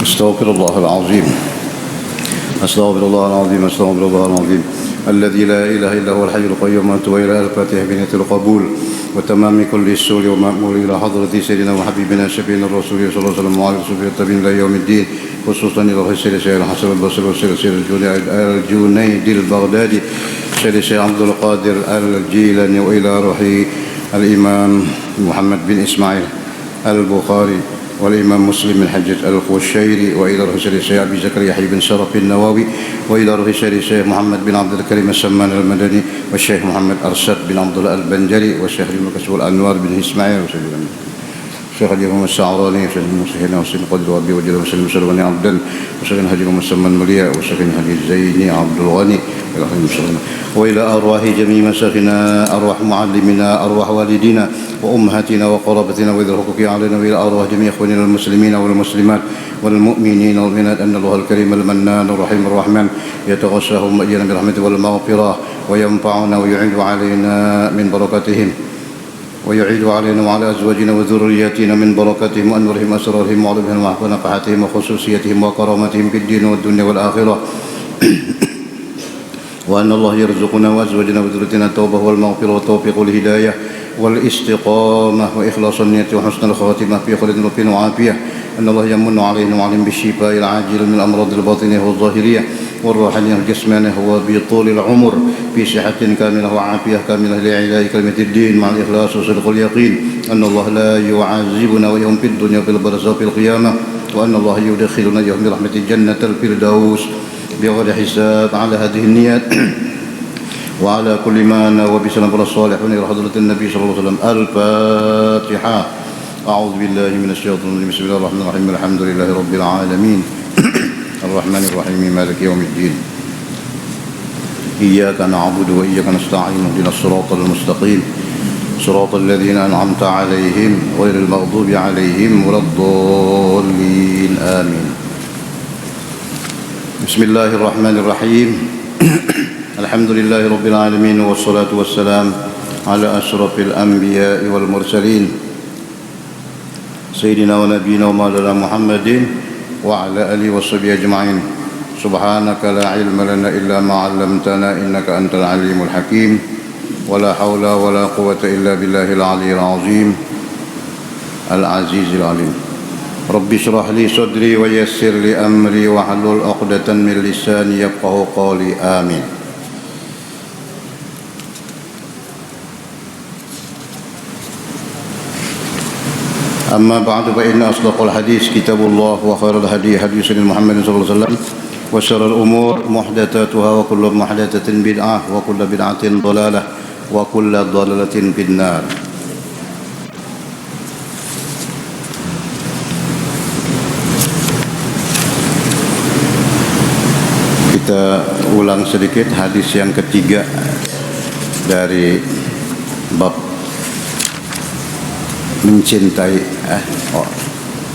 أستغفر الله العظيم أستغفر الله العظيم أستغفر الله العظيم الذي لا إله إلا هو الحي القيوم وأتوب إلى الفاتحة بنية القبول وتمام كل السؤل ومأمول إلى حضرة سيدنا وحبيبنا شفينا الرسول صلى الله عليه وسلم وعلى رسوله التابعين إلى يوم الدين خصوصا إلى سيد الشيخ الحسن البصري وسيد الجنيد البغدادي سيد الشيخ عبد القادر الجيلاني وإلى روح الإمام محمد بن إسماعيل البخاري والإمام مسلم بن حجة القشيري وإلى روح سيد الشيخ أبي زكريا يحيى بن شرف النووي وإلى روح سيد الشيخ محمد بن عبد الكريم السمان المدني والشيخ محمد أرشد بن عبد الله البنجري والشيخ المكسب الأنوار بن إسماعيل الشيخ اليوم السعراني والشيخ المسيحين وسيد القدر وأبي وجل وسلم سلماني عبدا وشيخ الهدي المسمى المليا وشيخ الهدي الزيني عبد الغني وإلى أرواح جميع مشايخنا أرواح معلمنا أرواح والدينا وأمهاتنا وقرابتنا وإذ الحقوق علينا وإلى أرواح جميع إخواننا المسلمين والمسلمات والمؤمنين والمؤمنات أن الله الكريم المنان الرحيم الرحمن يتغشاهم أجرا برحمته والمغفرة وينفعنا ويعيد علينا من بركاتهم ويعيد علينا وعلى أزواجنا وذرياتنا من بركاتهم وأنورهم وأسرارهم وعلمهم ونفحاتهم وخصوصيتهم وكرامتهم في الدين والدنيا والآخرة وأن الله يرزقنا وأزواجنا وذريتنا التوبة والمغفرة والتوفيق والهداية والاستقامة وإخلاص النية وحسن الخاتمة في خير وفي وعافية أن الله يمن علينا وعليهم بالشفاء العاجل من الأمراض الباطنية والظاهرية والروحانية والجسمانية وبطول العمر في صحة كاملة وعافية كاملة لإعلاء كلمة الدين مع الإخلاص وصدق اليقين أن الله لا يعذبنا ويوم في الدنيا وفي البرزخ وفي القيامة وأن الله يدخلنا يوم برحمة الجنة الفردوس بغير حساب على هذه النيات وعلى كل ما نوى بسلام الصالحون إلى حضرة النبي صلى الله عليه وسلم. الفاتحة. أعوذ بالله من الشيطان الرجيم. بسم الله الرحمن الرحيم. الحمد لله رب العالمين الرحمن الرحيم مالك يوم الدين إياك نعبد وإياك نستعين اهدنا الصراط المستقيم صراط الذين أنعمت عليهم غير المغضوب عليهم ولا الضالين آمين. بسم الله الرحمن الرحيم. الحمد لله رب العالمين والصلاة والسلام على أشرف الأنبياء والمرسلين سيدنا ونبينا ومولانا محمد وعلى آله وصحبه أجمعين. سبحانك لا علم لنا إلا ما علمتنا إنك أنت العليم الحكيم ولا حول ولا قوة إلا بالله العلي العظيم العزيز العليم. رب اشرح لي صدري ويسر لي أمري واحلل عقدة من لساني يفقهوا قولي آمين. أما بعد فإن أصدق الحديث كتاب الله وخير الهدي هدي سيدنا محمد صلى الله عليه وسلم وشر الأمور محدثاتها وكل محدثة بدعة وكل بدعة ضلالة وكل ضلالة في النار. Kita ulang sedikit hadis yang ketiga dari bab mencintai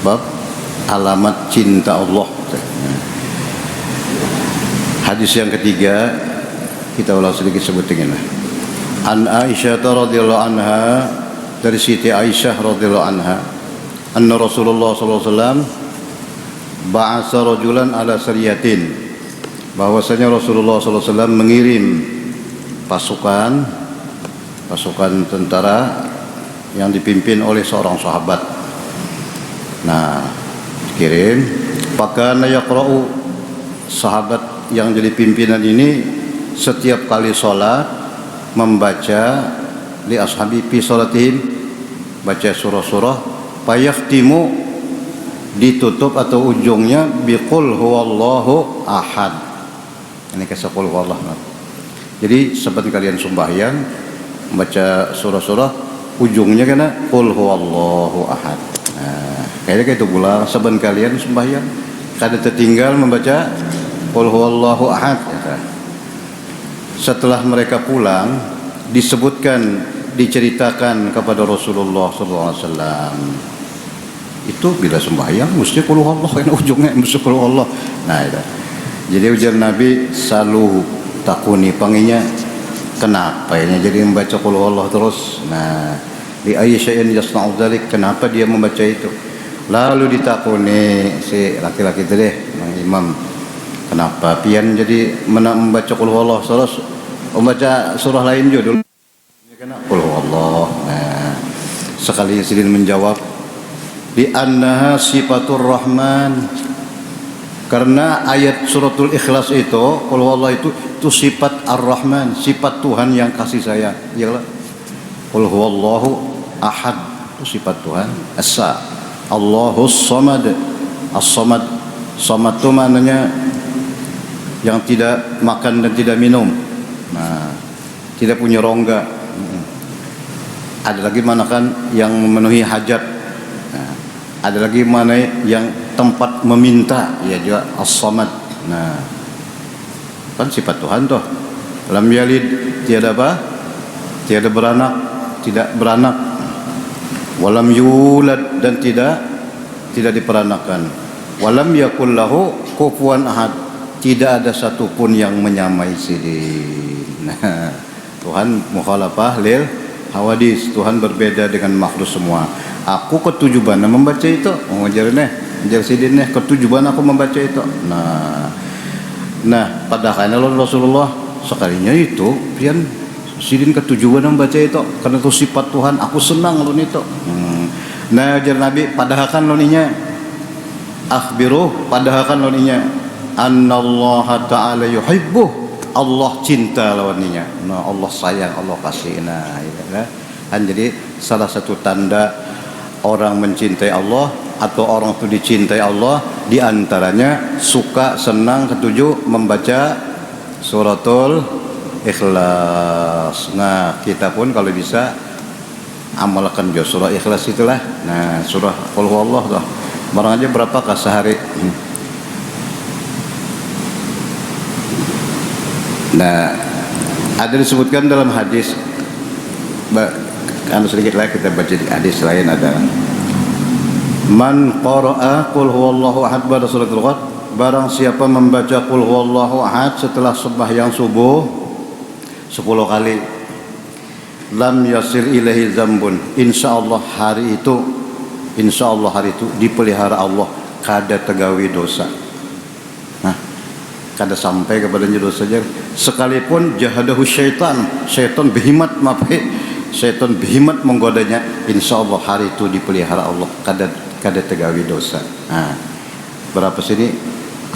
bab alamat cinta Allah. Hadis yang ketiga kita ulang sedikit sebutin ini. An Aisyah radhiyallahu anha, dari Siti Aisyah radhiyallahu anha, anna Rasulullah sallallahu alaihi wasallam ba'atsa rajulan ala sariyatin, bahwasanya Rasulullah sallallahu alaihi wasallam mengirim pasukan tentara yang dipimpin oleh seorang sahabat. Nah, kirim pakana yaqra'u, sahabat yang jadi pimpinan ini setiap kali sholat membaca li ashabi fi sholatihim, baca surah-surah payahtimu, ditutup atau ujungnya biqul huwallahu ahad. Ini kisah qul huwallahu. Jadi seperti kalian sembahyang membaca surah-surah ujungnya kena qul huwallahu ahad. Nah, kayaknya kayak itu pula saban kalian sembahyang kada tertinggal membaca qul huwallahu ahad. Setelah mereka pulang disebutkan, diceritakan kepada Rasulullah SAW, itu bila sembahyang mesti qul huwallahu, kena ujungnya mesti qul huwallahu. Nah itu. Jadi ujar Nabi selalu takuni panginya, kenapa ya jadi membaca qul huwallahu terus? Nah, li ayyi syai'in yasna'u dzalik, kenapa dia membaca itu? Lalu ditakuni si laki-laki itu deh, Mang Imam, kenapa pian jadi membaca qul huwallah terus membaca surah lain juga dulu? Kena qul huwallah. Nah, sekali Sidin menjawab, di annaha sifatur rahman. Karena ayat suratul Ikhlas itu, qul huwallah itu sifat Ar-Rahman, sifat Tuhan yang kasih sayang. Iyalah. Qul huwallahu ahad, itu sifat Tuhan. Esa. Allahus Samad. As-Samad, Samad itu maknanya yang tidak makan dan tidak minum. Nah, tidak punya rongga. Ada lagi mana kan yang memenuhi hajat. Nah, ada lagi mana yang tempat meminta, ya juga As-Samad. Nah, kan sifat Tuhan tuh. Lam yalid, tiada apa? Tiada beranak, tidak beranak. Walam yulad, dan tidak diperanakan. Walam yakul lahu kufuwan ahad, tidak ada satupun yang menyamai Sidin. Nah, Tuhan mukhalafah lil hawadis, Tuhan berbeda dengan makhluk semua. Aku ketujuan membaca itu, ngajar Sidin ketujuan aku membaca itu. Nah padahal Rasulullah sekalinya itu pian Sidin ketujuan membaca itu karena itu sifat Tuhan, aku senang lo itu. Nah ajar Nabi padahakan lo ninya, akhbiruh padahakan lo ninya, annallaha ta'ala yuhibbuh, Allah cinta lawan ninya. Nah Allah sayang, Allah kasih. Nah ya, kan jadi salah satu tanda orang mencintai Allah atau orang itu dicintai Allah diantaranya suka, senang, ketujuh membaca suratul Ikhlas. Nah kita pun kalau bisa amalkan juga surah Ikhlas itulah. Nah surah qul huwallah tuh barang aja berapakah sehari. Nah ada disebutkan dalam hadis, sedikit lagi kita baca di hadis lain, ada man qara'a qul huwallahu ahad pada suratul Qad, barang siapa membaca qul huwallahu ahad setelah sembahyang subuh 10 kali, lam yasir ilaihi zambun, insyaallah hari itu dipelihara Allah kada tegawi dosa. Nah kada sampai kepadanya dosa saja, sekalipun jahadahu syaitan behimat syaitan behimat menggodanya, insyaallah hari itu dipelihara Allah kada tegawi dosa. Nah berapa sini?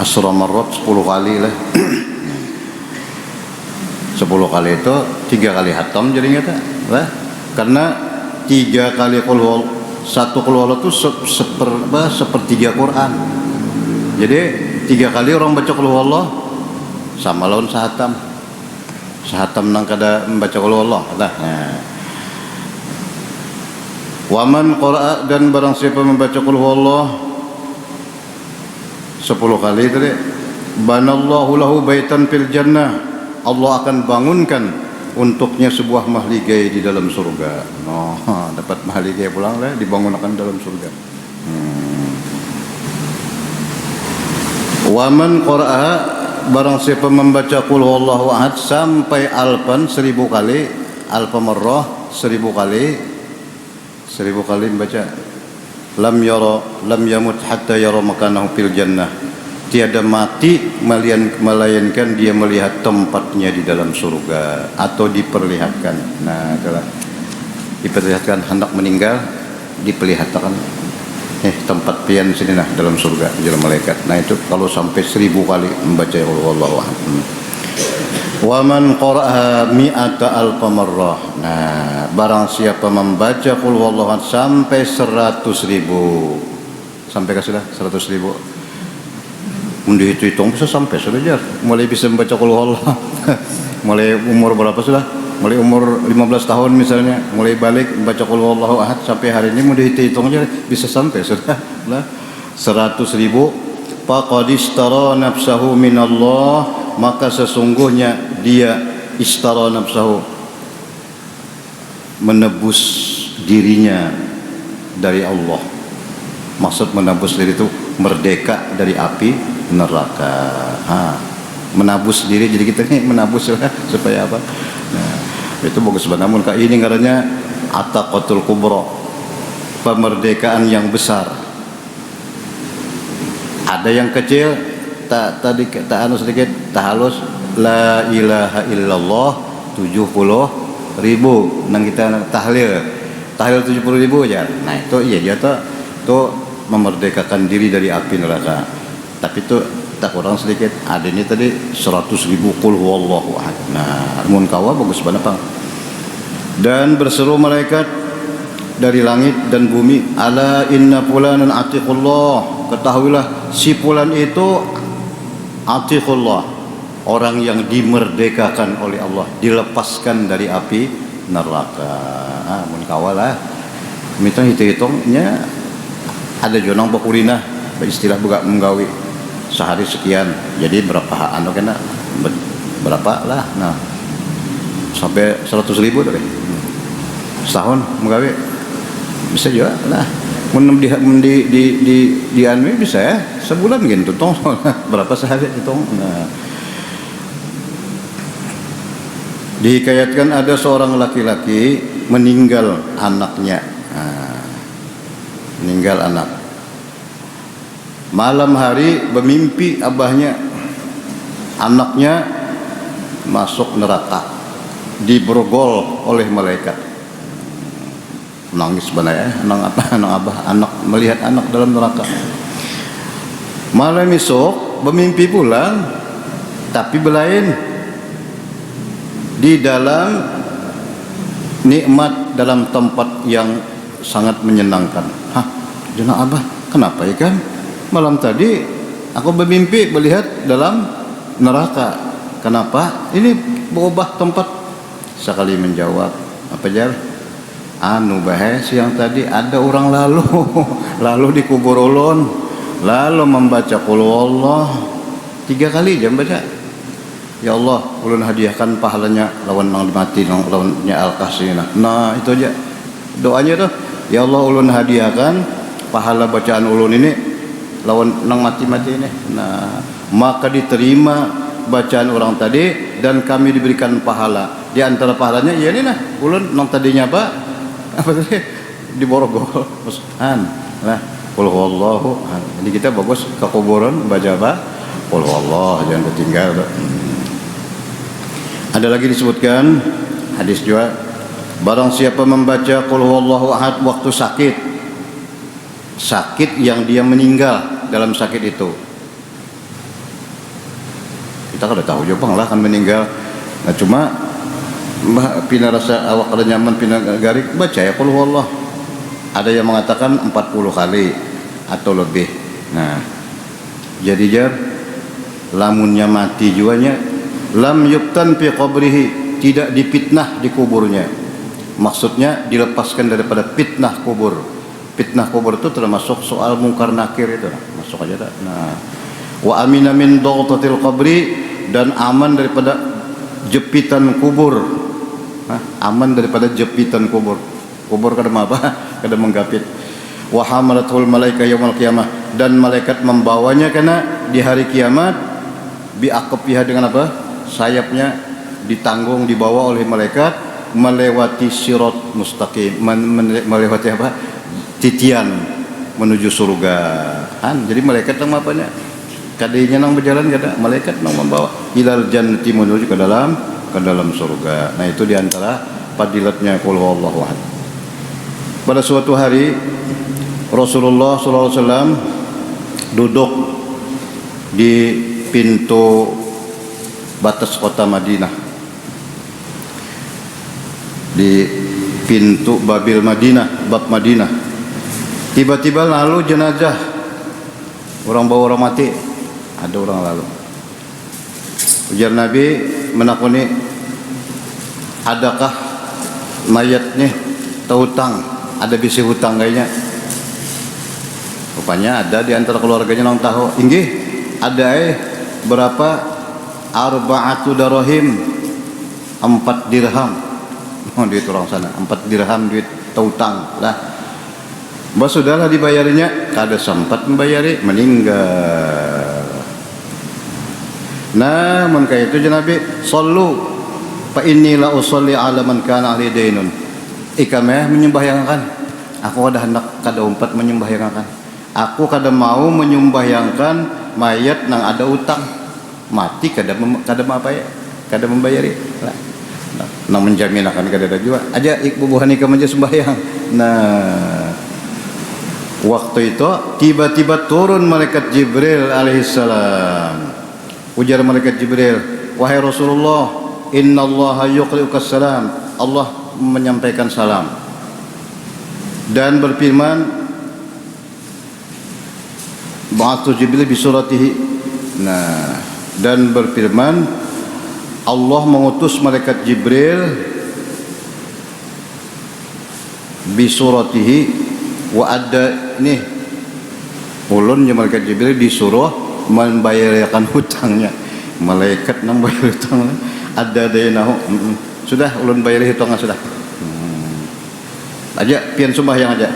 Asra marrat 10 kali lah. 10 kali itu 3 kali hatam jadinya tak? Karena 3 kali qul huwallah, 1 qul huwallah itu sepertiga Quran. Jadi 3 kali orang baca qul huwallah sama lawan sahatam nang kada membaca qul huwallah. Nah. Waman qara'a, dan barang siapa membaca qul huwallah 10 kali tadi, banallahu lahu baitan fil jannah, Allah akan bangunkan untuknya sebuah mahligai di dalam surga. Dapat mahligai pulang lah, dibangunkan dalam surga. Waman qara'a, barang siapa membaca qul huwallahu ahad sampai alfan 1000 kali, alfa marrah 1000 kali membaca, lam yamut hatta yara makanahu fil jannah, tiada mati melainkan dia melihat tempatnya di dalam surga, atau diperlihatkan. Nah adalah diperlihatkan hendak meninggal, diperlihatkan tempat pian sini nah dalam surga di dalam malaikat. Nah itu kalau sampai 1000 kali membaca qul huwallahu ahad. Wa man qara'aha mi'ata alfa marrah. Nah barang siapa membaca qul huwallahu ahad sampai 100.000, sampai ke sudah 100.000, undi hitung bisa sampai sudah jar, mulai bisa membaca qul huwallah. Mulai umur berapa sudah? Mulai umur 15 tahun misalnya, mulai balik membaca qul huwallahu ahad sampai hari ini mau dihitung aja bisa sampai sudah lah 100.000. Faqad istara nafsahu minallah, maka sesungguhnya dia istara nafsahu, menebus dirinya dari Allah. Maksud menebus diri itu merdeka dari api neraka. Menabus diri, jadi kita nih menabus supaya apa? Nah, itu bagus banget. Namun kak ini ngarannya ataqatul kubra, pemerdekaan yang besar. Ada yang kecil tak tadi tak anu sedikit tak halus, la ilaha illallah 70.000. Nang kita tahlil 70.000 aja. Nah itu iya dia tuh memerdekakan diri dari api neraka. Tapi itu tak kurang sedikit. Ada ini tadi 100.000 qul huwallahu ahad. Nah mun kawa bagus banget Bang. Dan berseru malaikat dari langit dan bumi, ala inna fulanan atiqullah, ketahuilah si fulan itu atiqullah, orang yang dimerdekakan oleh Allah, dilepaskan dari api neraka. Mun kawalah minta hitungnya ada jonang bakurina istilah buka menggawi sehari sekian, jadi berapa anu kena berapa lah, nah sampai 100.000 tadi setahun menggawi bisa juga lah. Mun di anu bisa ya sebulan gitu tong berapa sehari itu. Nah dihikayatkan ada seorang laki-laki meninggal anaknya. Meninggal anak. Malam hari bermimpi abahnya anaknya masuk neraka, diborgol oleh malaikat. Nangis benar ya, anak melihat anak dalam neraka. Malam esok bermimpi pulang, tapi belain di dalam nikmat, dalam tempat yang sangat menyenangkan. Hah, jenah abah, kenapa ya kan? Malam tadi aku bermimpi melihat dalam neraka. Kenapa? Ini berubah tempat. Sekali menjawab, apa jar? Anu bahas yang tadi ada orang lalu di kubur ulun, lalu membaca qul huwallah 3 kali jam baca. Ya Allah, ulun hadiahkan pahalanya lawan nang mati lawannya al-kasina. Nah itu aja doanya tuh. Ya Allah, ulun hadiahkan pahala bacaan ulun ini lawan nang mati-mati ini. Nah maka diterima bacaan orang tadi dan kami diberikan pahala. Di antara pahalanya ya ini nah ulun nang tadinya apa tadi diborgol pesan lah qul huwallahu. Jadi kita bagus ke kuburan baca apa qul huwallah, jangan ketinggal. Ada lagi disebutkan hadis juga, barang siapa membaca qul huwallahu ahad waktu sakit yang dia meninggal dalam sakit itu, kita kan udah tahu juga lah kan meninggal. Nah cuma pina rasa awak kada nyaman, pina garik baca ya qul huwallah. Ada yang mengatakan 40 kali atau lebih. Nah jadi jar lamunnya mati juanya lam yuktan fi qabrihi, tidak dipitnah di kuburnya. Maksudnya dilepaskan daripada fitnah kubur. Fitnah kubur itu termasuk soal mungkar nakir itu, masuk aja dah. Nah wa amina min dawtatil qabri, dan aman daripada jepitan kubur. Aman daripada jepitan kubur. Kubur kada apa? Kada menggapit. Wa hamalatul malaika yaumil qiyamah, dan malaikat membawanya karena di hari kiamat biaqafiha dengan apa? Sayapnya ditanggung, dibawa oleh malaikat melewati sirat mustaqim, melewati apa? Titian menuju surga. Jadi malaikat nang apanya? Kadinya nang berjalan kada, malaikat nang membawa ilal jannati, menuju ke dalam surga. Nah itu diantara fadilatnya qul huwallahu ahad. Pada suatu hari Rasulullah SAW duduk di pintu batas kota Madinah, di pintu Babil Madinah, bab Madinah. Tiba-tiba lalu jenazah, orang bawa orang mati, ada orang lalu. Ujar Nabi menakuni, adakah mayatnya hutang, ada bisi hutang kayaknya. Rupanya ada di antara keluarganya yang tahu. Inggih, ada berapa? Arba'atu darahim, 4 dirham. Oh, duit orang sana 4 dirham duit hutang lah. Bah sudahlah dibayarinya, kada sempat membayari, meninggal. Nah, mun kaya itu Nabi, sallu fa inni la usalli ala man kana ali dainun. Ikamah menyembahyangan. Aku ada hendak kada umpat menyembahyangan. Aku kada mau menyumbahyangkan mayat nang ada utang, mati kada apa ya, kada membayari. Nang menjamin akan kada ada juga. Aja ikbubuhan ikam aja sembahyang. Nah, waktu itu tiba-tiba turun malaikat Jibril alaihissalam. Ujar malaikat Jibril, wahai Rasulullah, innallaha yuqri'ukas salam. Allah menyampaikan salam dan berfirman, ba'athu Jibril bi suratihi. Nah, dan berfirman, Allah mengutus malaikat Jibril bi suratihi wa ada nih ulun ya malaikat Jibril disuruh membayarkan hutangnya. Malaikat nang bayar hutang ada dainahu. Sudah ulun bayar hutangnya sudah. Aja pian sembahyang aja.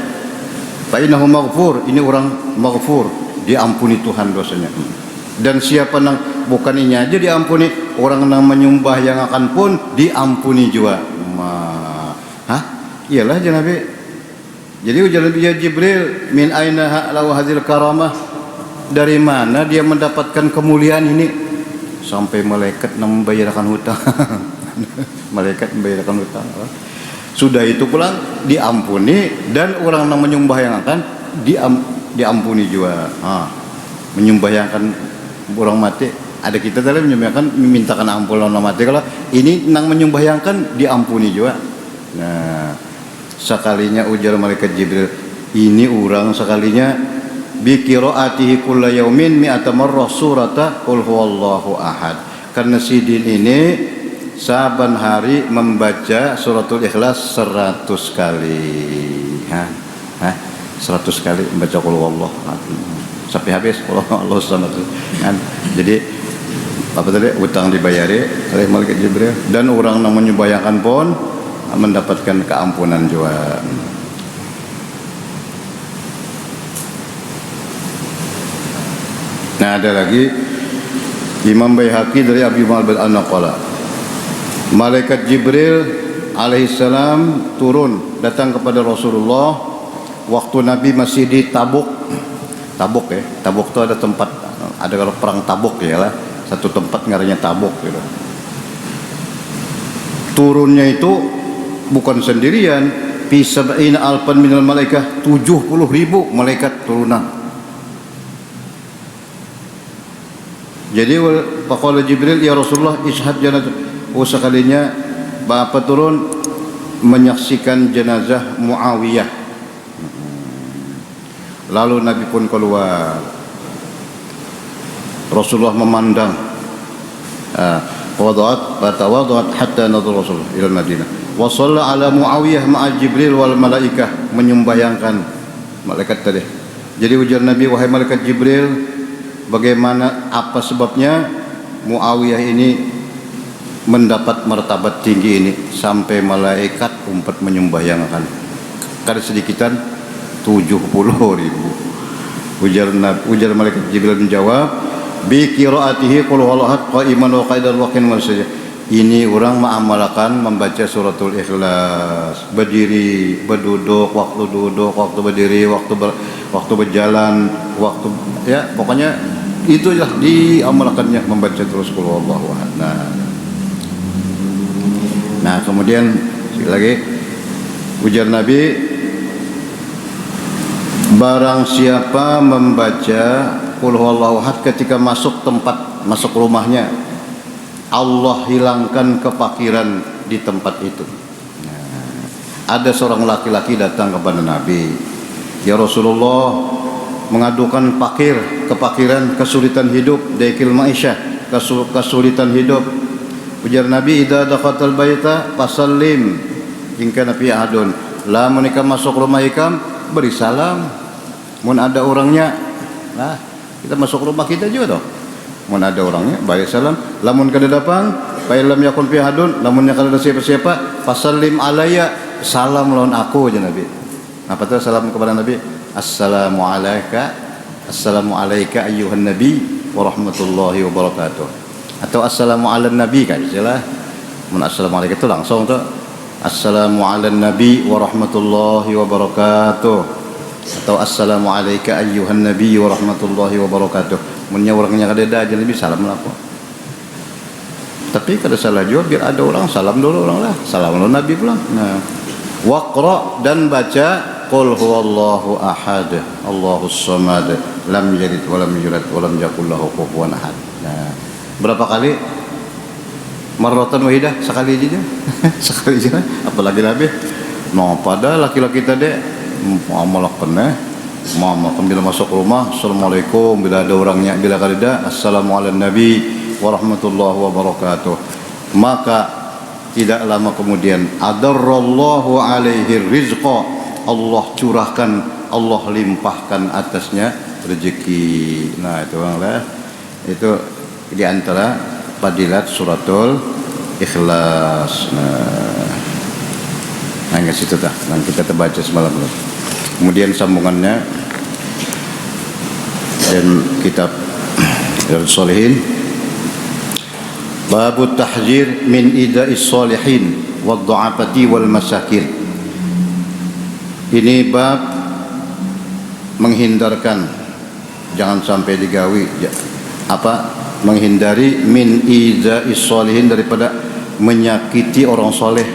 Fa innahu maghfur, ini orang maghfur, diampuni Tuhan dosanya. Dan siapa nang bukan ini aja diampuni, orang nang menyembah yang akan pun diampuni juga. Hah? Iyalah ya Nabi. Jadi ujar Nabi Jibril, min aina lahu hadzal karamah? Dari mana dia mendapatkan kemuliaan ini? Sampai malaikat nang membayarkan hutang. Malaikat membayarkan hutang. Sudah itu pulang diampuni, dan orang yang menyembahyangkan diampuni juga. Menyembahyangkan orang mati, ada kita tadi menyembahyangkan memintakan ampun orang mati. Kalau ini nang menyembahyangkan diampuni juga. Nah, sekalinya ujar malaikat Jibril, ini orang sekalinya bi qiraatihi kulla yaumin mi'ata marrah surata qul huwallahu ahad. Karena sidin ini saban hari membaca suratul ikhlas 100 kali. 100 kali membaca qul huwallahu ahad sampai habis Allah samad. Jadi apa tadi, utang dibayari oleh malaikat Jibril, dan orang yang menyembahyangkan pun mendapatkan keampunan juga. Nah, ada lagi Imam Baihaqi dari Abi Ma'bad an-Naqala, malaikat Jibril alaihissalam turun datang kepada Rasulullah waktu Nabi masih di Tabuk. Tabuk ya, Tabuk itu ada tempat, ada kalau perang Tabuk ya lah, satu tempat ngarannya Tabuk gitu. Turunnya itu bukan sendirian, fi sab'ina alfan minal malaikah, 70.000 malaikat turunan. Jadi faqala Jibril, ya Rasulullah ishhad janazah. Sekalinya Bapak turun menyaksikan jenazah Muawiyah. Lalu Nabi pun keluar. Rasulullah memandang. Tawadhat hatta nadhar Rasulullah ila Madinah. Wa shalla ala Muawiyah ma'a Jibril wal malaikah, menyembahyangkan malaikat tadi. Jadi ujar Nabi, wahai malaikat Jibril, bagaimana, apa sebabnya Muawiyah ini mendapat martabat tinggi ini sampai malaikat umpat menyembahyangkan? Kada sedikitan 70.000. Ujar malaikat Jibril menjawab, bi qiraatihi qul huwallahu ahad qa'iman wa qa'idan wa qiyaman saja. Ini orang mengamalkan membaca suratul ikhlas, berdiri, berduduk, waktu duduk, waktu berdiri, waktu berjalan, waktu ya pokoknya itulah diamalkannya, membaca terus qul huwallahu ahad. Nah, kemudian lagi ujar Nabi, barang siapa membaca qul huwallahu ahad ketika masuk tempat, masuk rumahnya, Allah hilangkan kefakiran di tempat itu. Ada seorang laki-laki datang kepada Nabi, ya Rasulullah, mengadukan kefakiran, kesulitan hidup, daikil ma'isyah, kesulitan hidup. Ujar Nabi, idza dakhaltal baita fasallim in kana fi ahadun. Lamun ikam masuk rumah ikam, beri salam. Mun ada orangnya, nah kita masuk rumah kita juga toh. Mun ada orangnya, beri salam. Lamun kada datang, fa illam yakun fi ahadun, lamunnya kada ada siapa-siapa, fasallim alayya, salam lawan aku aja Nabi. Apa tuh salam kepada Nabi? Assalamu alayka ayyuhan nabi wa rahmatullahi wa barakatuh. Atau assalamu ala nabi kan istilah. Mun assalamu alayka itu langsung tuh assalamu ala nabi wa rahmatullahi wa barakatuh. atau assalamu alayka ayyuhan nabiy wa rahmatullahi wa barakatuh. Munnya orangnya kada ada aja lebih salam lah kok. Tapi kada salah juga biar ada orang salam dulu orang lah. Salam dulu Nabi pulang. Nah, waqra dan baca qul huwallahu ahad, Allahus samad, lam yalid wa lam yulad wa lam yakul lahu kufuwan ahad. Nah, berapa kali? Marratan wahidah, sekali aja. Sekali aja. Apalagi Nabi. No, pada laki-laki tadi muamalah kena. Mama bila masuk rumah, assalamualaikum, bila ada orangnya, bila kada assalamualaikum nabi warahmatullahi wabarakatuh. Maka tidak lama kemudian adarrallahu alaihi rizqa, Allah curahkan, Allah limpahkan atasnya rezeki. Nah, itu banglah. Itu di antara fadilat suratul Ikhlas. Nah, enggak situ dah. Yang kita terbaca semalam. Kemudian sambungannya dan kitab Riyadhus Shalihin, bab tahzir min ida'is shalihin wad du'afati wal masakin. Ini bab menghindarkan, jangan sampai digawi menghindari min ida'is shalihin, daripada menyakiti orang soleh.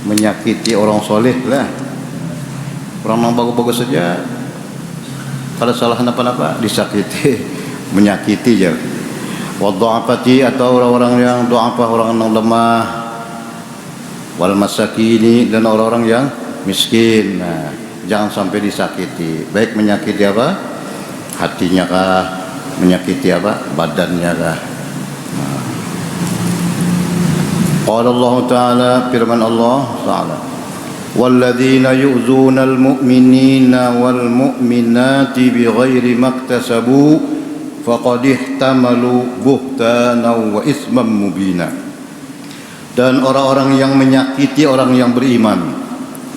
Menyakiti orang soleh lah. Orang yang bagus-bagus saja, pada salah apa-apa disakiti, menyakiti je. Wadha'afati, atau orang-orang yang du'afa, orang yang lemah. Wal masakini, dan orang-orang yang miskin. Nah, jangan sampai disakiti. Baik menyakiti apa? Hatinya kah? Menyakiti apa? Badannya kah? Nah. Qala Allah Ta'ala, firman Allah Ta'ala, walladzina yu'zuna al-mu'minina wal mu'minati bighairi maktasabu faqad ihtamalu buhtanan wa isman mubina. Dan orang-orang yang menyakiti orang yang beriman,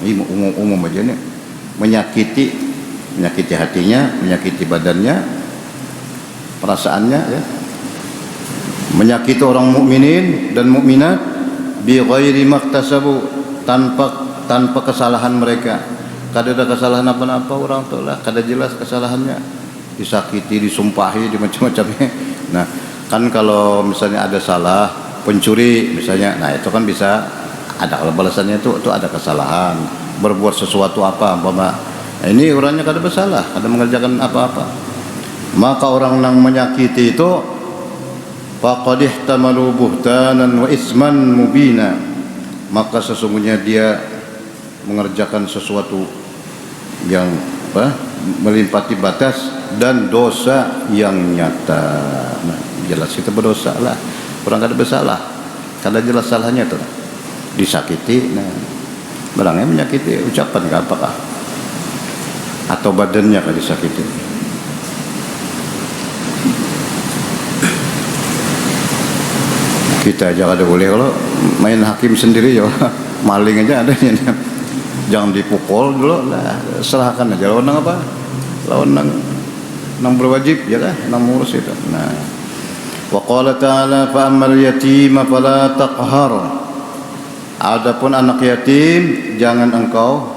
ini umum aja nih, menyakiti hatinya, menyakiti badannya, perasaannya ya, menyakiti orang mukminin dan mukminat bighairi maktasabu, tanpa kesalahan mereka. Kada ada kesalahan apa-apa orang tu lah, kada jelas kesalahannya, disakiti, disumpahi, di macam-macamnya. Nah, kan kalau misalnya ada salah, pencuri misalnya, nah itu kan bisa ada, kalau balasannya itu ada kesalahan, berbuat sesuatu apa, nah, ini orangnya kada bersalah, kada mengerjakan apa-apa, maka orang yang menyakiti itu faqad ihtamalu buhtanan wa isman mubina, maka sesungguhnya dia mengerjakan sesuatu yang melimpati batas dan dosa yang nyata. Nah, jelas kita berdosa lah, orang kada bersalah, kada jelas salahnya tu, disakiti. Nah, barangnya menyakiti, ucapan ke apakah atau badannya kah disakiti. Kita aja kada boleh, kalau main hakim sendiri ya maling aja adanya. Jangan dipukul dulu lah, serahkan aja lawan apa, lawan nang berwajib ya lah, nang ngurus itu. Nah, wa qala ta'ala fa ammal yatima fala taqhar, adapun anak yatim jangan engkau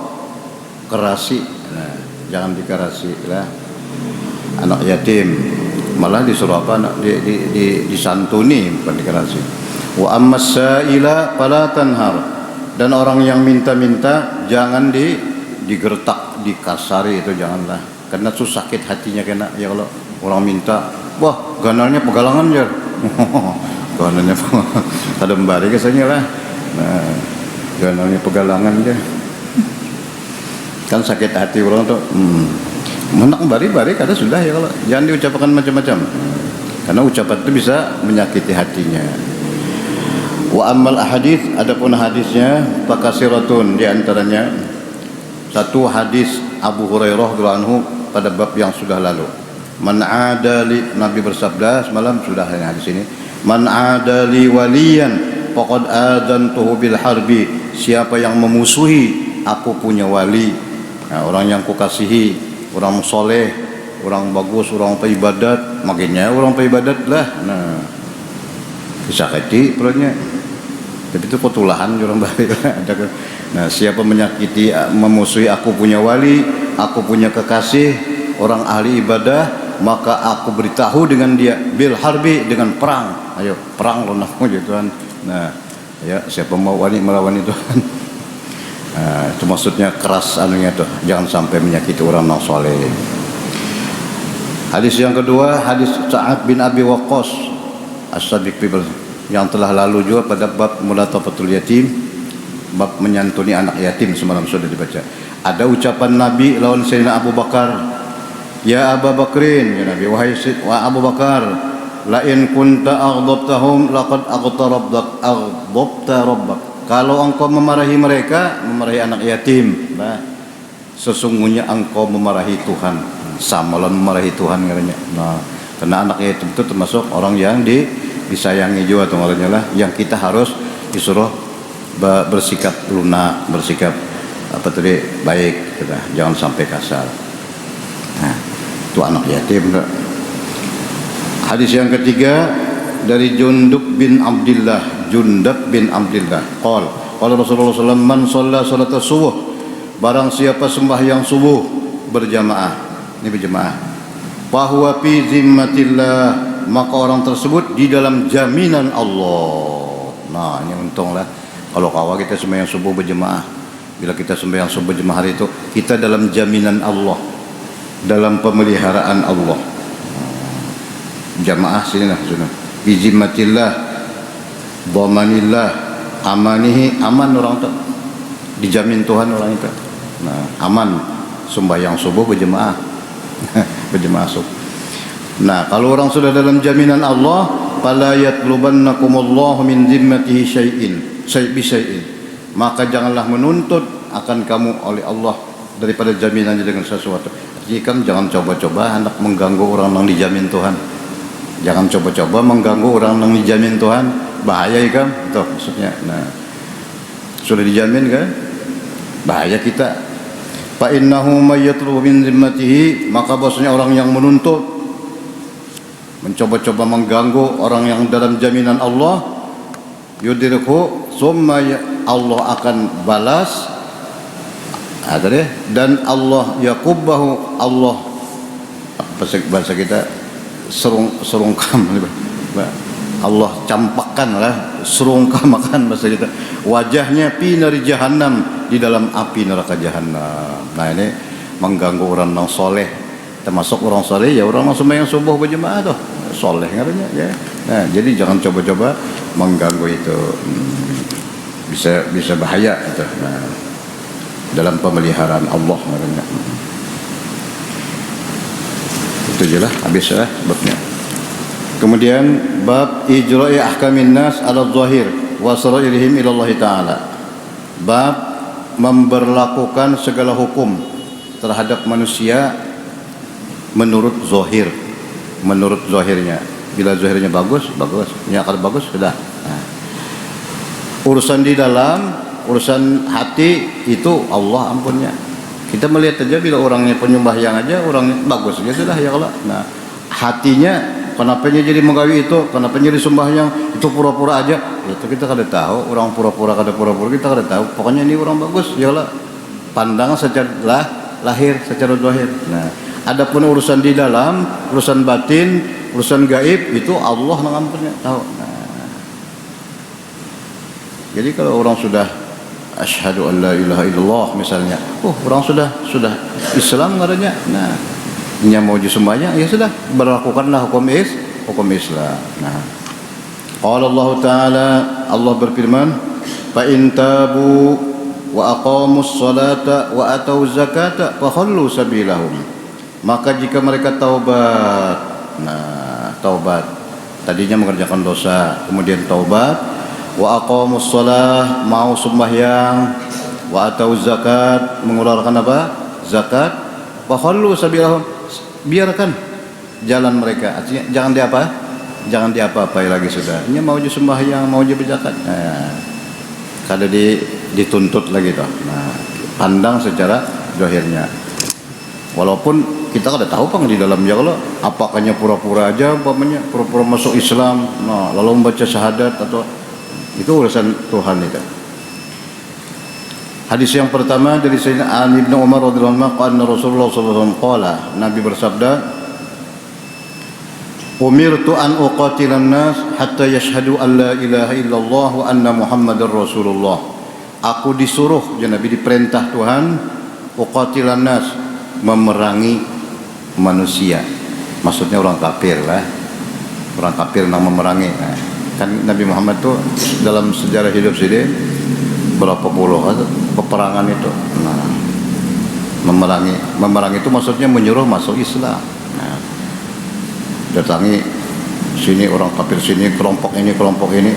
kerasi. Nah, jangan dikerasi lah anak yatim, malah disuruh apa, disantuni, bukan dikerasi. Wa ammas sa'ila fala tanhar, dan orang yang minta-minta jangan digertak, dikasari, itu janganlah, karena itu sakit hatinya kena ya. Kalau orang minta, wah ganalnya pegalangan je, ganalnya ada mbari kesannya lah, nah ganalnya pegalangan je, kan sakit hati orang tuh. Menang bari-bari kada sudah ya, kalau jangan diucapkan macam-macam, karena ucapan itu bisa menyakiti hatinya. Wa ammal ahadits, adapun hadisnya fakasiratun, di antaranya satu hadis Abu Hurairah radhiyallahu anhu pada bab yang sudah lalu. Man adali, Nabi bersabda semalam sudah hadis ini, man adali waliyan faqad adantuhu bil harbi, siapa yang memusuhi aku punya wali. Nah, orang yang kukasihi, orang soleh, orang bagus, orang peibadat, makanya orang peibadat lah. Nah, disakiti perutnya, tapi itu ketulahan orang baik. Nah, siapa menyakiti, memusuhi aku punya wali, aku punya kekasih orang ahli ibadah, maka aku beritahu dengan dia bil harbi, dengan perang. Ayo perang lawan aku ya Tuhan. Nah, ya siapa mau wani melawan itu Tuhan. Nah, itu maksudnya keras anunya tuh, jangan sampai menyakiti orang yang soleh. Hadis yang kedua, hadis Sa'ad bin Abi Waqqas as-Sadiq yang telah lalu juga pada bab mulatafatul yatim, bab menyantuni anak yatim, semalam sudah dibaca. Ada ucapan Nabi lawan Sayyidina Abu Bakar, ya Abu Bakrin, ya Nabi, wahai Abu Bakar, la in kunta aghdabtahum laqad aghdabta rabbak. Kalau engkau memarahi mereka, memarahi anak yatim, nah, sesungguhnya engkau memarahi Tuhan, sama lawan memarahi Tuhan katanya. Nah, karena anak yatim itu termasuk orang yang disayangi juga tuh lah, yang kita harus disuruh bersikap lunak, bersikap baik, gitu. Jangan sampai kasar. Nah, itu anak yatim. Hadis yang ketiga dari Jundub bin Abdullah qala Rasulullah sallallahu alaihi wasallam, man shalla salat subuh, barang siapa sembahyang subuh berjamaah, ini berjamaah, fahuwa fi zimmatillah, maka orang tersebut di dalam jaminan Allah. Nah, ini untunglah kalau kawal kita sembahyang subuh berjamaah. Bila kita sembahyang subuh berjamaah hari itu, kita dalam jaminan Allah, dalam pemeliharaan Allah. Jamaah sini lah sudah. Bi zimmatillah, dhamanillah, amanihi, aman orang itu, dijamin Tuhan orang itu. Nah, aman sembahyang subuh berjamaah. Berjamaah subuh. Nah, kalau orang sudah dalam jaminan Allah, fala yatlubannakumullahu min zimmatihi syai'in, maka janganlah menuntut akan kamu oleh Allah daripada jaminannya dengan sesuatu. Jadi kan jangan coba-coba hendak mengganggu orang yang dijamin Tuhan. Jangan coba-coba mengganggu orang yang dijamin Tuhan, bahaya kan? Itu maksudnya. Nah, sudah dijamin kan? Bahaya kita. Fa innahu may yatlubu min zimmatihi, maka bahwasanya orang yang menuntut, mencoba-coba mengganggu orang yang dalam jaminan Allah, yudirku, summa Allah akan balas, dan Allah yaqubahu, Allah bahasa kita serungkam, Allah campakkan lah, serungkamakan bahasa kita, wajahnya fi nari jahannam, di dalam api neraka jahannam. Nah, ini mengganggu orang yang soleh, termasuk orang soleh ya orang yang sembahyang subuh berjamaah tuh soleh ngarannya ya. Nah, jadi jangan coba-coba mengganggu itu, bisa bahaya itu. Nah, dalam pemeliharaan Allah ngarannya. Itu je lah, habis lah babnya. Kemudian bab ijra'i ahkamin nas ala zahir wa sarairihim ila Allah taala. Bab memberlakukan segala hukum terhadap manusia menurut zahir, menurut zahirnya. Bila zahirnya bagus, ya kalau bagus sudah. Nah, urusan di dalam, urusan hati itu Allah ampunnya. Kita melihat aja bila orangnya penyembahyang aja, orangnya bagus ya sudah ya Allah. Nah, hatinya kenapa jadi menggawi itu, kenapa jadi sembahyang itu pura-pura aja, itu kita kada tahu. Orang pura-pura kita kada tahu. Pokoknya ini orang bagus ya Allah. Pandangan secara lahir, secara zahir. Nah, adapun urusan di dalam, urusan batin, urusan gaib itu Allah yang ngampunnya tahu. Nah, jadi kalau orang sudah asyhadu an la ilaha illallah misalnya, orang sudah Islam ngarannya. Nah, nya mau sembahyang ya sudah, berlakukanlah hukum Islam. Nah, qala Allah taala, Allah berfirman, fa in tabu wa aqamus salata wa atau zakata fa khallu sabilahum, maka jika mereka taubat. Nah, taubat tadinya mengerjakan dosa, kemudian taubat, wa aqamus shalah, mau sembahyang, wa atau zakat, mengeluarkan apa? Zakat, fa khallu sabilahum, biarkan jalan mereka. Artinya jangan diapa-apai lagi sudah. Ini mau je sembahyang, mau je berzakat. Nah, kada dituntut lagi toh. Nah, pandang secara zahirnya. Walaupun kita kada tahu pang di dalam ya Allah, apakahnya pura-pura aja, umpamanya pura-pura masuk Islam, nah lalu membaca syahadat, atau itu urusan Tuhan itu. Hadis yang pertama dari Sayyidina Ali bin Umar radhiyallahu anhu qala Rasulullah sallallahu alaihi wasallam qala, Nabi bersabda, umirtu an uqatilan nas hatta yashhadu an la ilaha illallah wa anna muhammadar rasulullah. Aku disuruh, ya Nabi diperintah Tuhan, uqatilan nas, memerangi manusia. Maksudnya orang kafir lah. Orang kafir yang memerangi. Nah, kan Nabi Muhammad tuh dalam sejarah hidup sini berapa puluh peperangan itu. Nah, memerangi itu maksudnya menyuruh masuk Islam. Nah, datangi sini orang kafir, sini kelompok ini.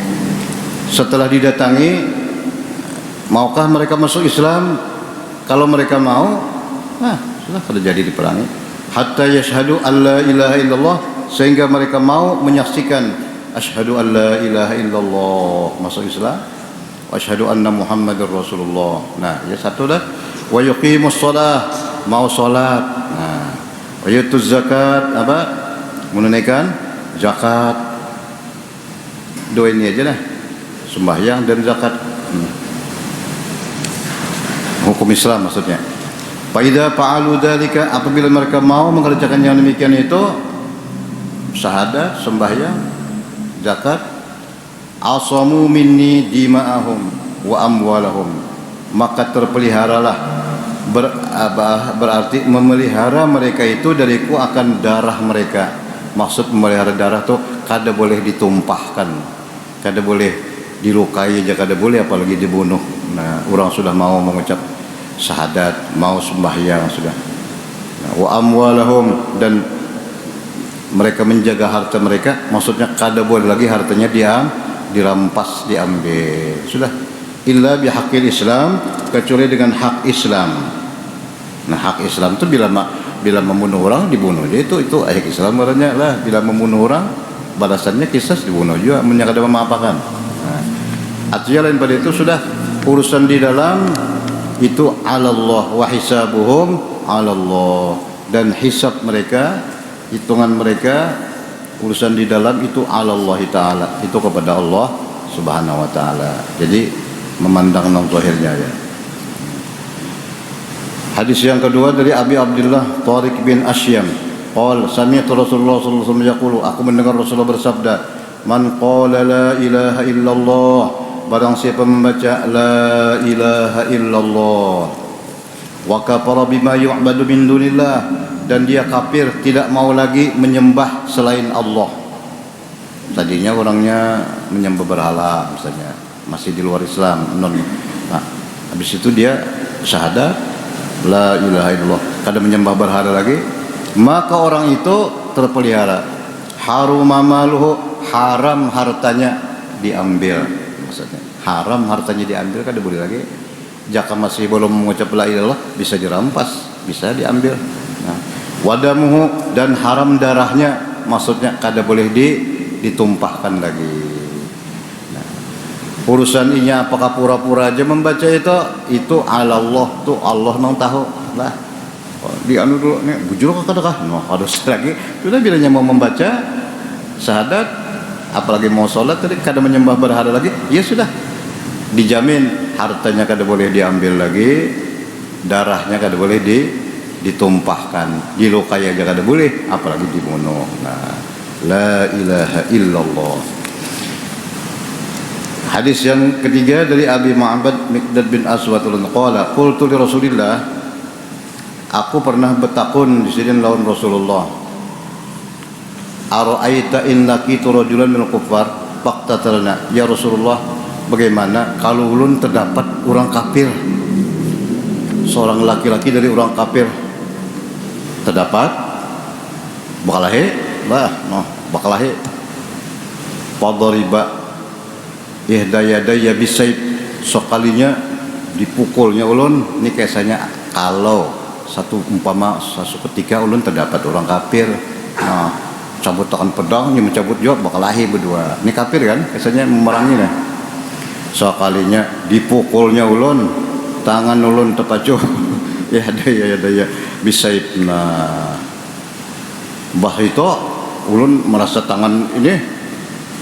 Setelah didatangi, maukah mereka masuk Islam? Kalau mereka mau, nah sudah terjadi diperangi. Hatta yashhadu an la ilaha illallah, sehingga mereka mau menyaksikan asyhadu an la ilaha illallah, masuk Islam. Wa asyhadu anna muhammadar rasulullah. Nah, ya satu dah. Wa yuqimus shalah, mau salat. Nah, wa yutuz zakat, apa? Menunaikan zakat. Dua ini aja lah, sembahyang dan zakat. Hukum Islam maksudnya. Fa idza fa'alu dzalika, apabila mereka mau mengerjakan yang demikian itu, syahadat, sembahyang, zakat, asamu minni dima'ahum wa amwalahum, maka terpeliharalah, berarti memelihara mereka itu dariku akan darah mereka. Maksud memelihara darah tuh kada boleh ditumpahkan, kada boleh dilukai aja, kada boleh apalagi dibunuh. Nah, orang sudah mau mengucap syahadat, mau sembahyang sudah. Nah, wa amwalahum, dan mereka menjaga harta mereka, maksudnya kada boleh lagi hartanya dirampas, diambil. Sudah. Illa bihaqqil Islam, kecuali dengan hak Islam. Nah, hak Islam itu bila membunuh orang dibunuh dia, itu hak Islam barunya lah. Bila membunuh orang balasannya kisas, dibunuh juga, menyakada memaafkan. Nah, artinya lain pada itu sudah urusan di dalam itu alallah wa hisabuhum alallah, dan hisab mereka, hitungan mereka, urusan di dalam itu alallah ta'ala, itu kepada Allah subhanahu wa ta'ala. Jadi memandang non zahirnya ya. Hadis yang kedua dari Abi Abdullah Tariq bin Asyam qala sami'tu Rasulullah sallallahu alaihi wasallam yaqulu, aku mendengar Rasulullah bersabda, man qala la ilaha illallah, barang siapa membaca la ilaha illallah, wa kafara bima yu'badu min dunillah, dan dia kafir, tidak mau lagi menyembah selain Allah. Tadinya orangnya menyembah berhala misalnya, masih di luar Islam, non. Nah, habis itu dia syahadat la ilaha illallah, kada menyembah berhala lagi, maka orang itu terpelihara. Haruma maluhu, haram hartanya diambil. Maksudnya haram hartanya diambil, kada boleh lagi. Jika masih belum mengucap la ilaha illallah, bisa dirampas, bisa diambil. Nah, wadamuhu, dan haram darahnya, maksudnya kada boleh ditumpahkan lagi. Nah, urusan ini apakah pura-pura aja membaca itu ala Allah tuh, Allah nang tahu lah. Di anu dulu nih bujur kadakah no harus lagi sudah, bilanya mau membaca syahadat apalagi mau sholat tadi kada menyembah berhala lagi, ya sudah dijamin hartanya kada boleh diambil lagi, darahnya kada boleh ditumpahkan, dilukai aja kada boleh, apalagi dibunuh. Nah, la ilaha illallah. Hadis yang ketiga dari Abi Ma'bad Miqdad bin Aswad qala qultu li Rasulillah, aku pernah bertakun di sini lawan Rasulullah, ara'aita in laqitu rajulan minal kuffar faqtatalna, ya Rasulullah, bagaimana kalau ulun terdapat orang kafir, seorang laki-laki dari orang kafir terdapat bakalahe lah, no bakalahe padariba ihdayadaya bisayf, sekalinya dipukulnya ulun. Ini kisahnya kalau satu ketika ulun terdapat orang kafir, nah cabut tangan pedang, ini mencabut juga bakalahe berdua. Ini kafir kan, kisahnya memerangi nah. Sekalinya dipukulnya ulun, tangan ulun terpacu ihdayadaya bisayf. Nah, bah itu ulun merasa tangan ini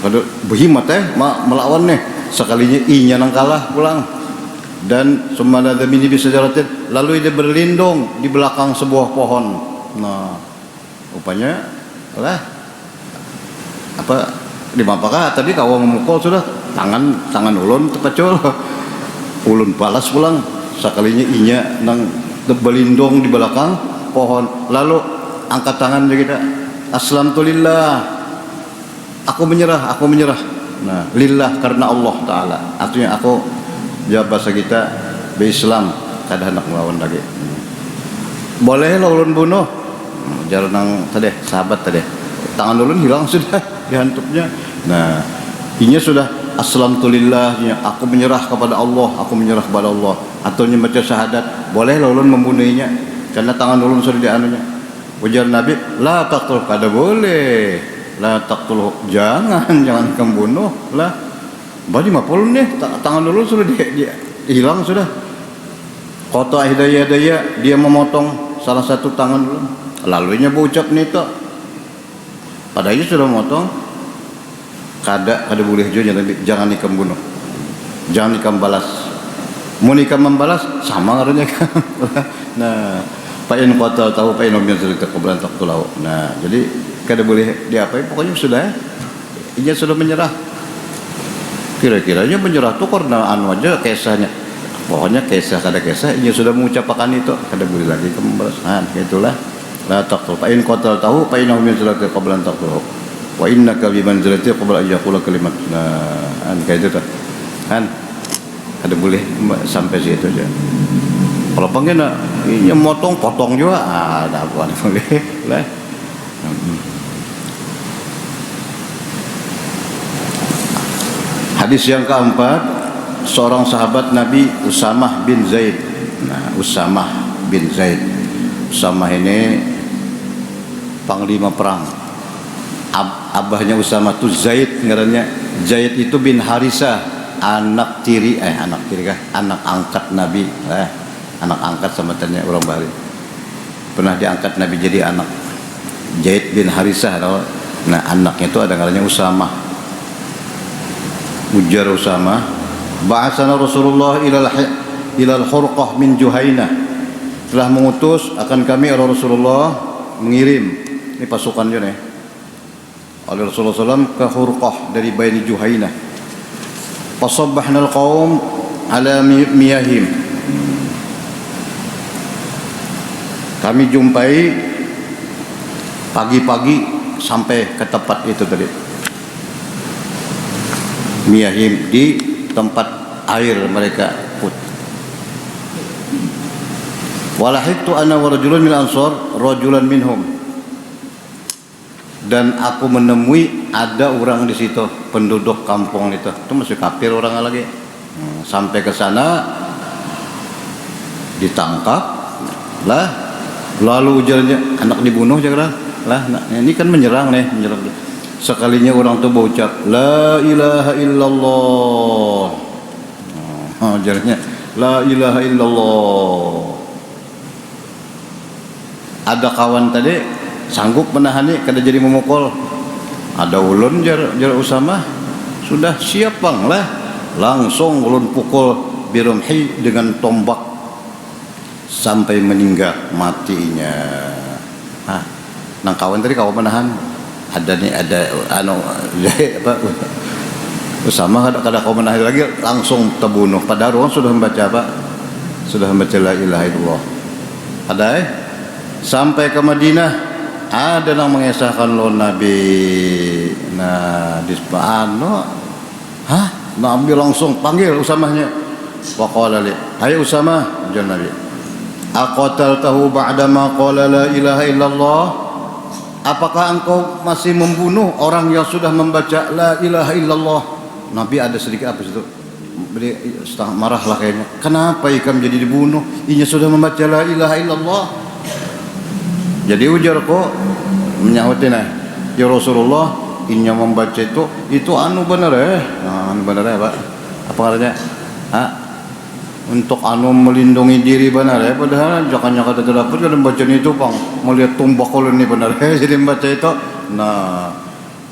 kada berhimat melawan nih, sekalinya inya nang kalah pulang, Dan summaladha bini bisajaratin, lalu dia berlindung di belakang sebuah pohon. Nah, rupanya lah apa dimapakah tadi kau memukul sudah tangan ulun tepacul ulun balas pulang sekalinya inya nang berlindung di belakang pohon, lalu angkat tangan kita, aslamtu lillah, aku menyerah. Nah, lillah karena Allah Ta'ala, artinya aku jawab bahasa kita berislam kada hendak melawan lagi. Boleh lah ulun bunuh, jalan nang tadi sahabat tadi, tangan ulun hilang sudah dihantupnya. Nah, inya sudah aslamtu lillah, aku menyerah kepada Allah, atau baca syahadat, boleh lah ulun membunuhnya karena tangan ulun sudah dianunya. Ujar Nabi, la taqtul, kada boleh, la taqtul, jangan kamu bunuh lah. Badi mapul nih tangan ulun sudah dia hilang sudah. Qata hidayah dia memotong salah satu tangan ulun, lalunya berucap nita, padahal sudah memotong. Kada boleh juga jangan ikam bunuh, jangan ikam balas. Mau ikam membalas sama ngaruhnya kan. Nah, Pak In kota tahu Pak In omnya cerita kebelan tak tulau. Nah, jadi kada boleh diapain, pokoknya sudah ia sudah menyerah. Kira-kiranya menyerah tuh karena anu aja kisahnya. Pokoknya kisah ia sudah mengucapkan itu, kada boleh lagi ikam membalas. Nah, itulah la taqtul. Pak In kota tahu Pak In omnya cerita kebelan tak tulau. Wa innaka bi manzilati qabla an yaqula kalimat. Nah, kayak itu tuh. Kan ada boleh sampai situ aja. Kalau pengen ini potong juga, ada apa boleh lah. Hadis yang keempat, seorang sahabat Nabi Usamah bin Zaid. Nah, Usamah bin Zaid. Usamah ini panglima perang. Abahnya Usamah itu Zaid, ngarannya Zaid itu bin Harisah, anak angkat Nabi, anak angkat sama tanya orang Bali, pernah diangkat Nabi jadi anak. Zaid bin Harisah, nah anaknya itu ada ngarannya Usamah. Ujar Usamah, ba'asana Rasulullah ilal Hurqah min Juhainah, telah mengutus akan kami Rasulullah mengirim, ini pasukannya nih, oleh Rasulullah SAW ke Hurqah dari Bani Juhainah. Fasabbahna al-qaum ala miyahim, kami jumpai pagi-pagi sampai ke tempat itu tadi, miyahim, di tempat air mereka put. Walahiktu ana wa rajulun min ansar rajulan minhum, dan aku menemui ada orang di situ, penduduk kampung itu masih kafir orang lagi. Sampai ke sana ditangkap lah, lalu ujarnya anak dibunuh jangan lah. Nah, ini kan menyerang. Sekalinya orang itu berucap la ilaha illallah, ujarnya la ilaha illallah. Ada kawan tadi sanggup menahani, kada jadi memukul. Ada ulun jar Usamah, sudah siap bang lah, langsung ulun pukul birumhi dengan tombak sampai meninggal matinya. Nang kawan tadi kawan menahan, ada Usamah kada kawan menahan lagi, langsung terbunuh. Padahal orang sudah membaca apa? Sudah membaca la ilaha illallah. Ada sampai ke Madinah, ada yang mengesahkan lo Nabi. Nah, Nabi langsung panggil Usamahnya. Waqala li, hai Usamah, ujar Nabi, aqataltahu ba'dama qala la ilaha illallah, apakah engkau masih membunuh orang yang sudah membaca la ilaha illallah? Nabi ada sedikit apa itu, setengah marah lah kayaknya. Kenapa ikam jadi dibunuh? Inya sudah membaca la ilaha illallah. Jadi ujar kok menyahutina, ya Rasulullah, inya membaca itu anu benar anu benar Pak, apa artinya? Untuk anu melindungi diri benar padahal jangan kata terdapat kan membaca itu bang, melihat tumbak kolon ini benar jadi membaca itu. Nah,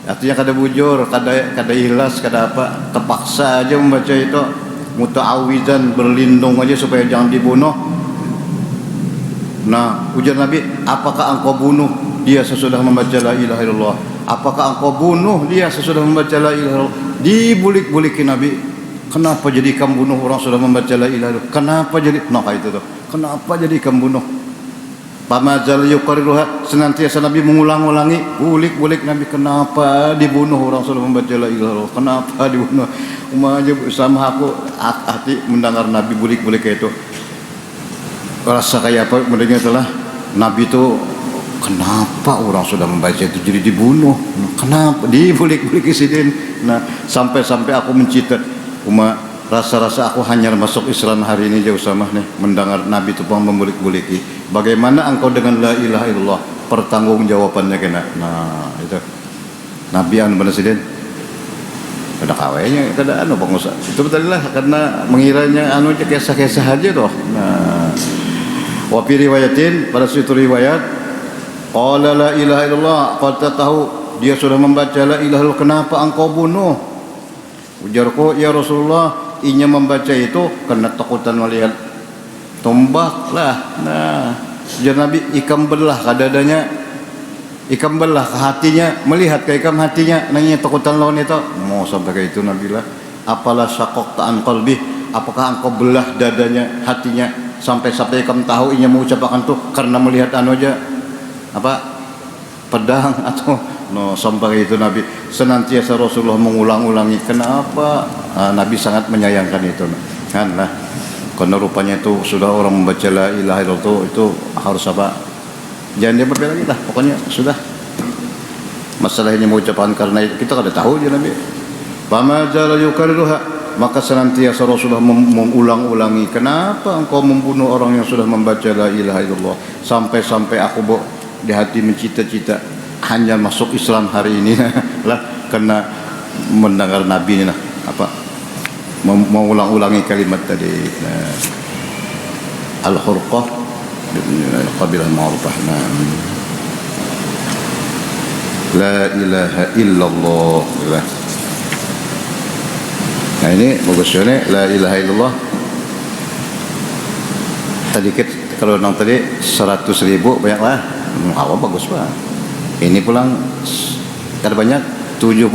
artinya kada bujur, kada ikhlas, kada apa, terpaksa aja membaca itu. muta'awizan, berlindung aja supaya jangan dibunuh. Nah, ujar Nabi, apakah engkau bunuh dia sesudah membaca la ilaha illallah? Apakah engkau bunuh dia sesudah membaca la ilaha illallah? Dibulik-bulikin Nabi, kenapa jadi kamu bunuh orang sudah membaca la ilaha illallah? Kenapa jadi, nah itu tuh, kenapa jadi kamu bunuh? Pamazal yuqarriruha, senantiasa Nabi mengulang-ulangi, bulik-bulik Nabi, kenapa dibunuh orang sudah membaca la ilaha illallah? Kenapa dibunuh? Umma aja sama aku hati mendengar Nabi bulik-bulik kayak itu. Rasa kayak apa mendengar itulah Nabi itu, kenapa orang sudah membaca itu jadi dibunuh? Kenapa dibulik-bulik sidin? Nah, sampai-sampai aku mencita, Umma rasa-rasa aku hanya masuk Islam hari ini jauh sama nih mendengar Nabi itu membulik-buliki. Bagaimana engkau dengan la ilaha illallah? Pertanggungjawabannya kena. Nah, itu Nabi anu benar sidin. Kada kawainya, kada anu Bang Ustaz. Itu betul lah, karena mengiranya anu kisah-kisah aja toh. Nah, wa fi riwayatin, pada suatu riwayat, qala la ilaha illallah, qad tahu dia sudah membaca la ilaha illallah, kenapa engkau bunuh? Ujarku, ya Rasulullah, inya membaca itu karena takutan melihat tombak lah. Nah, ujar Nabi, ikam belah kadadanya, ikam belah ke hatinya, melihat ke ikam hatinya, nanya takutan lawan itu. Mau sampai kayak itu Nabi lah, apalah syaqaqta an qalbi, apakah engkau belah dadanya, hatinya, sampai kamu tahu inya mengucapkan tuh karena melihat anu aja apa pedang atau no, sampai itu Nabi senantiasa Rasulullah mengulang-ulangi. Kenapa? Nabi sangat menyayangkan itu kan lah, karena rupanya itu sudah orang membaca la ilaha illallah itu harus apa, jangan dia berbeda lagi lah, pokoknya sudah masalahnya mengucapkan karena itu kita kada tahu dia Nabi. Fama jala yukarriruha, maka senantiasa Rasulullah mengulang-ulangi, kenapa engkau membunuh orang yang sudah membaca la ilaha illallah? Sampai-sampai aku di hati mencita-cita hanya masuk Islam hari ini lah, karena mendengar Nabi ini lah apa mengulang-ulangi kalimat tadi. Al-Hurqah qabilah ma'rufah. La ilaha illallah. Nah ini bagusnya la ilaha illallah. Tadi kalau nang tadi 100.000 banyaklah, awal bagus pak. Ini pulang ada banyak 70.000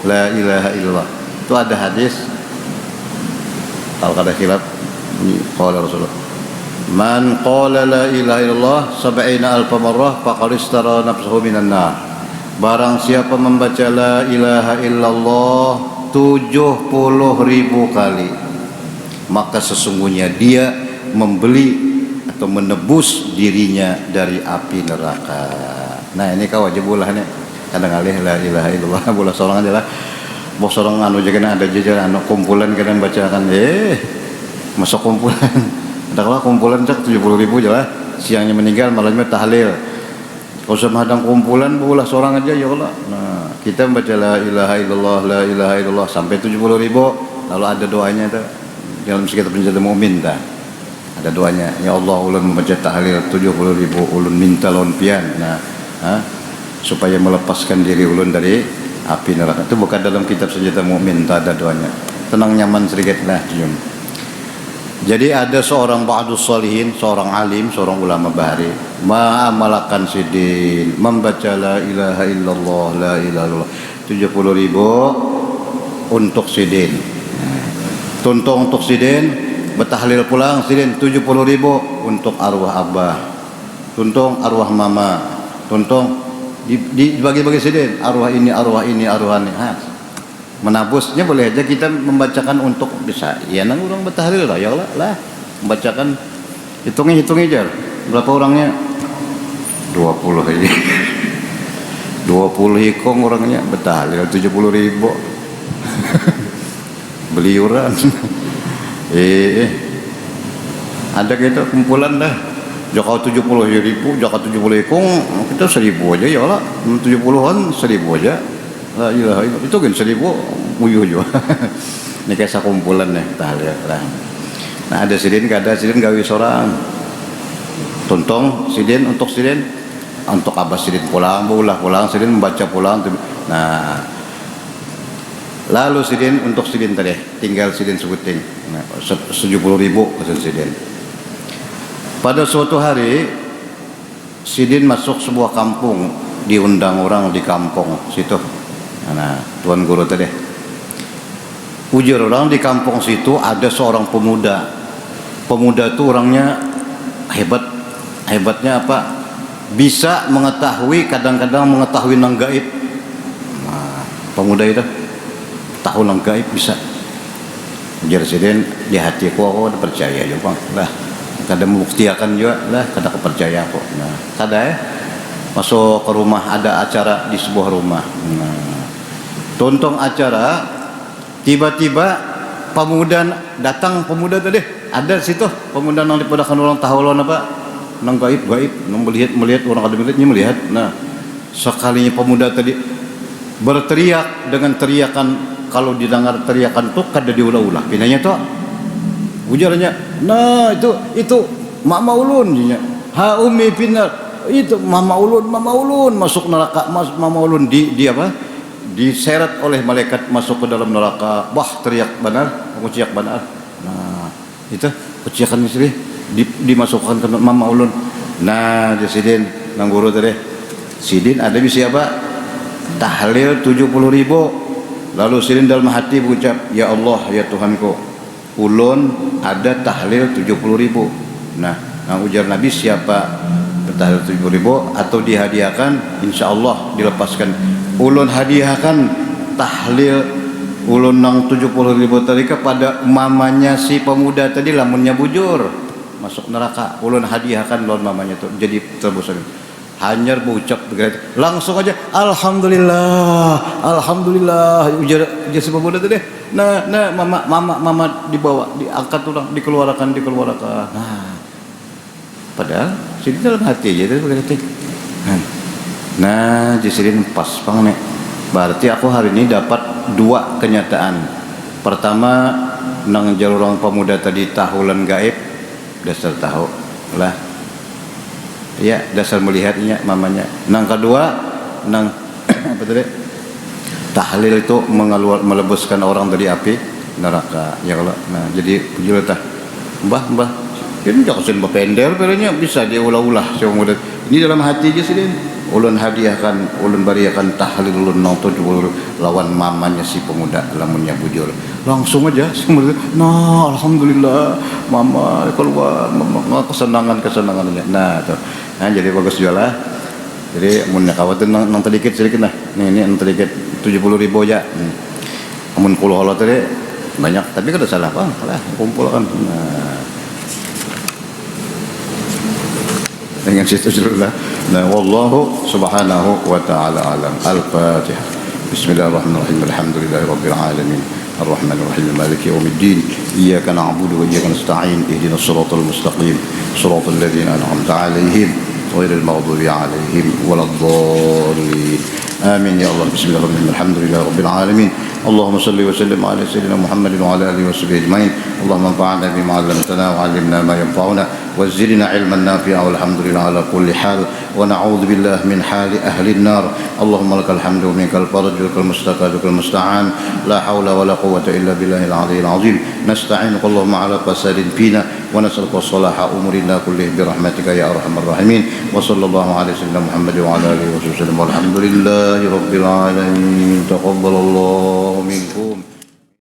la ilaha illallah. Itu ada hadis, kalau kada khilaf, qala Rasulullah, man qala la ilaha illallah 70,000 marrah faqad istara nafsuhu minan nar. Barang siapa membaca la ilaha illallah 70.000 kali, maka sesungguhnya dia membeli atau menebus dirinya dari api neraka. Nah ini kau wajib bulah nih, kadang alih la ilaha illallah bulah seorang aja lah. Bos orang anu jaga ada jajan anu kumpulan kadang bacakan, masuk kumpulan. Ada kalau kumpulan cak 70.000 aja lah. Siangnya meninggal, malamnya tahlil. Kalau sama hadang kumpulan bulah seorang aja ya Allah. Nah kita membaca la ilaha illallah sampai 70.000. Lalu ada doanya tuh dalam sekitar penjara mukmin dah. Ada doanya, ya Allah ulun membaca tahlil 70.000, ulun minta lawan pian. Nah, supaya melepaskan diri ulun dari api neraka. Itu bukan dalam kitab senjata mukmin, tak ada doanya. Tenang nyaman sedikit lah cium. Jadi ada seorang ba'dus salihin, seorang alim, seorang ulama bahari, ma'amalakan sidin, membaca la ilaha illallah, la ilaha illallah 70.000 untuk sidin. Tuntung untuk sidin, bertahlil pulang sidin 70.000 untuk arwah abah, tuntung arwah mama, tuntung dibagi-bagi sidin, arwah ini, arwah ini, arwah ini. Menabusnya boleh aja kita membacakan untuk bisa. Ya nang orang bertahlil lah, ya lah membacakan, hitung aja berapa orangnya, 20 aja. 20 hikong orangnya bertahlil 70.000. Beli uran. Ada kita kumpulan dah. Jaka 70.000, jaka 70 ikung, kita 1.000 aja ya lah. 70-an 1.000 aja. La ilaha illallah. Itu kan 1.000 uyuh juga. Ini kayak kumpulan nih tahlil lah. Nah ada sidin, kada sidin gawe seorang. Tuntong sidin untuk sidin, untuk abah sidin pulang, pulang sidin membaca pulang. Nah Lalu sidin untuk sidin tadi, tinggal sidin sebuting. Nah, 70.000 kata sidin. Pada suatu hari sidin masuk sebuah kampung, diundang orang di kampung situ. Nah, tuan guru tadi. Ujar orang di kampung situ ada seorang pemuda. Pemuda itu orangnya hebat. Hebatnya apa? Bisa mengetahui, kadang-kadang mengetahui nang gaib. Nah, pemuda itu tahu nang gaib bisa. Ujar sidin, di hatiku aku udah percaya juga lah. Kadang membuktikan juga lah, kadang aku percaya kok. Nah, kadang masuk ke rumah, ada acara di sebuah rumah. Nah, tonton acara, tiba-tiba pemuda datang, pemuda tadi ada situ, pemuda nang dipadakan orang tahu lawan apa, nang gaib, nang melihat orang ada melihat. Nah, sekalinya pemuda tadi berteriak dengan teriakan, kalau didengar teriakan tuh kada diulah-ulah, pinanya tuh ujarnya, nah itu mama ulun, ha umi pinar, itu mama ulun masuk neraka, mama ulun di apa? Diseret oleh malaikat masuk ke dalam neraka. Wah, teriak benar, kuciak benar. Nah, itu kuciakan istri dimasukkan ke mama ulun. Nah, di sidin nang guru tadi. Sidin ada bisa apa? Tahlil 70.000. Lalu sidin dalam hati berucap, ya Allah, ya Tuhanku, ulun ada tahlil 70.000. Nah, ujar Nabi, siapa tahlil 70.000 atau dihadiahkan, insya Allah dilepaskan. Ulun hadiahkan tahlil ulun nang 70.000 tadi kepada mamanya si pemuda tadi, lamunnya bujur masuk neraka. Ulun hadiahkan lawan mamanya tuh jadi tebus. Hanyar berucap begitu, langsung aja alhamdulillah ujar si pemuda tadi. Nah mama dibawa, diangkat ulang, dikeluarkan. Nah, padahal sidin dalam hati aja tadi begitu. Nah, jisidin pas pang nih. Berarti aku hari ini dapat dua kenyataan. Pertama, nang jalur orang pemuda tadi tahulan gaib, dasar tahu lah. Ya, dasar melihatnya mamanya. Nang kedua, nang apa tadi? Tahlil itu melebuskan orang dari api neraka. Ya kalau, nah jadi pujilah tah. Mbah, ini jangan sen bapender, peranya bisa dia ulah-ulah. Ini dalam hati aja sih. Ulun hadiahkan, ulun bariakan tahlil ulun nang 70 lawan mamanya si pemuda, lamunnya bujur. Langsung aja semua. Nah, alhamdulillah mama keluar, mama kesenangannya. Nah, tuh. Nah, jadi bagus juga lah. Jadi mun kawatin nang sedikit lah. Ini nang sedikit 70.000 aja. Amun kulo halo tadi banyak, tapi kada salah bang, lah kumpulkan. Nah, dengan situ sudah. Nah, wallahu subhanahu wa ta'ala alam. Al-Fatihah. Bismillahirrahmanirrahim. Alhamdulillahirabbil alamin. Arrahmanir rahim. Maliki yaumiddin. Iyyaka na'budu wa iyyaka nasta'in. Ihdinas siratal mustaqim. Siratal ladzina an'amta 'alaihim ghairil maghdubi 'alaihim waladdallin. Amin ya Allah. Bismillahirrahmanirrahim. Alhamdulillahirabbil alamin. اللهم صل وسلم على سيدنا محمد وعلى اله وصحبه اجمعين. اللهم انفعنا بما علمتنا وعلمنا ما ينفعنا وزدنا علما نافعا والحمد لله على كل حال ونعوذ بالله من حال اهل النار. اللهم لك الحمد ومنك الفرج ولك المستقى ولك المستعان. لا حول ولا قوة الا بالله العلي العظيم. نستعينك اللهم على فساد فينا ونسألك صلاح امورنا كله برحمتك يا ارحم الراحمين. وصلى الله على سيدنا محمد وعلى اله وصحبه وسلم والحمد لله رب العالمين. تقبل الله منكم.